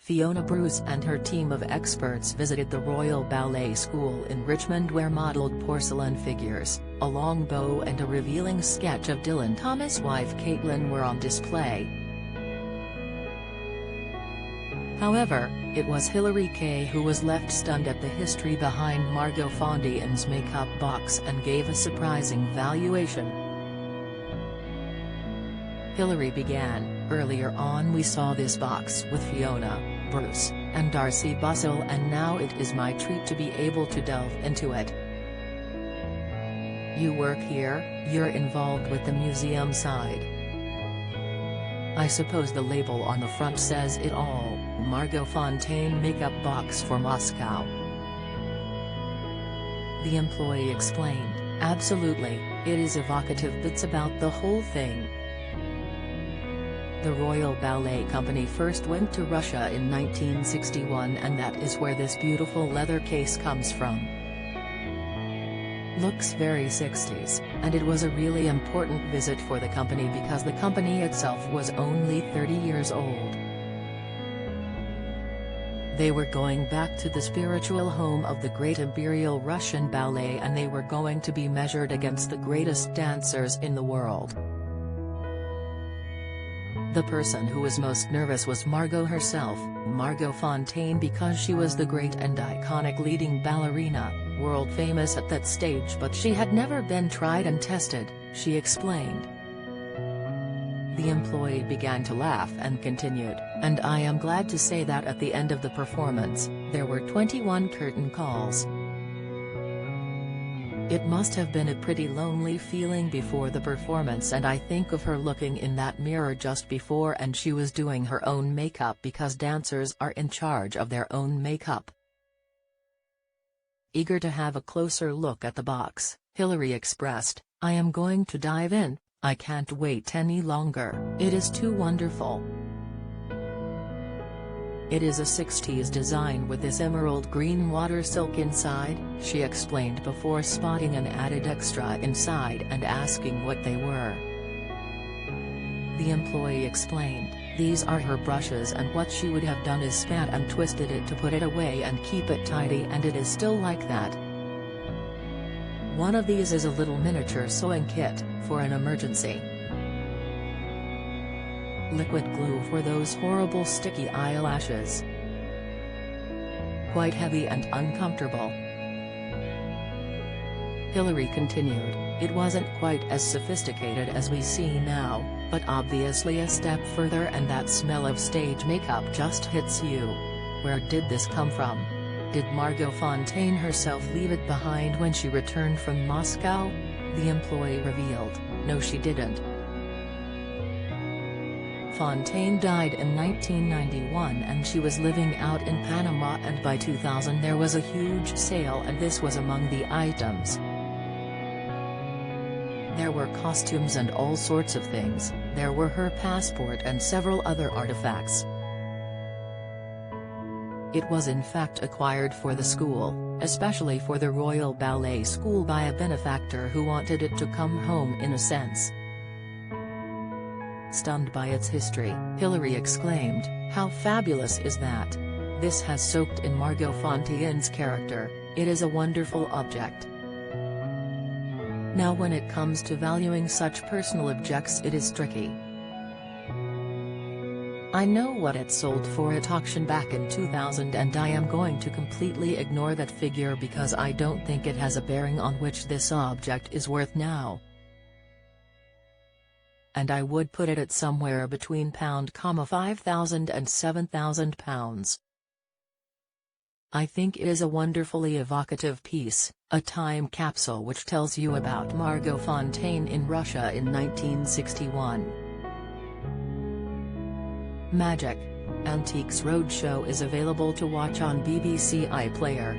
Fiona Bruce and her team of experts visited the Royal Ballet School in Richmond where modelled porcelain figures, a long bow and a revealing sketch of Dylan Thomas' wife Caitlin were on display. However, it was Hilary Kay who was left stunned at the history behind Margot Fontaine's makeup box and gave a surprising valuation. Hilary began, "Earlier on we saw this box with Fiona, Bruce, and Darcy Bussell, and now it is my treat to be able to delve into it. You work here, you're involved with the museum side. I suppose the label on the front says it all, Margot Fontaine makeup box for Moscow." The employee explained, "Absolutely, it is evocative bits about the whole thing. The Royal Ballet Company first went to Russia in 1961 and that is where this beautiful leather case comes from. Looks very 60s, and it was a really important visit for the company because the company itself was only 30 years old. They were going back to the spiritual home of the great Imperial Russian Ballet and they were going to be measured against the greatest dancers in the world. The person who was most nervous was Margot herself, Margot Fontaine, because she was the great and iconic leading ballerina, world famous at that stage, but she had never been tried and tested," she explained. The employee began to laugh and continued, "And I am glad to say that at the end of the performance, there were 21 curtain calls. It must have been a pretty lonely feeling before the performance, and I think of her looking in that mirror just before and she was doing her own makeup because dancers are in charge of their own makeup." Eager to have a closer look at the box, Hilary expressed, "I am going to dive in, I can't wait any longer, it is too wonderful. It is a 60s design with this emerald green water silk inside," she explained before spotting an added extra inside and asking what they were. The employee explained, "These are her brushes and what she would have done is spat and twisted it to put it away and keep it tidy, and it is still like that. One of these is a little miniature sewing kit, for an emergency. Liquid glue for those horrible sticky eyelashes. Quite heavy and uncomfortable." Hilary continued, "It wasn't quite as sophisticated as we see now, but obviously a step further, and that smell of stage makeup just hits you. Where did this come from? Did Margot Fontaine herself leave it behind when she returned from Moscow?" the employee revealed, "No, she didn't. Fontaine died in 1991 and she was living out in Panama, and by 2000 there was a huge sale and this was among the items. There were costumes and all sorts of things, there were her passport and several other artifacts. It was in fact acquired for the school, especially for the Royal Ballet School by a benefactor who wanted it to come home in a sense." Stunned by its history, Hilary exclaimed, "How fabulous is that? This has soaked in Margot Fontaine's character, it is a wonderful object. Now when it comes to valuing such personal objects it is tricky. I know what it sold for at auction back in 2000 and I am going to completely ignore that figure because I don't think it has a bearing on which this object is worth now. And I would put it at somewhere between £5,000 and £7,000. I think it is a wonderfully evocative piece, a time capsule which tells you about Margot Fontaine in Russia in 1961. Magic. Antiques Roadshow is available to watch on BBC iPlayer.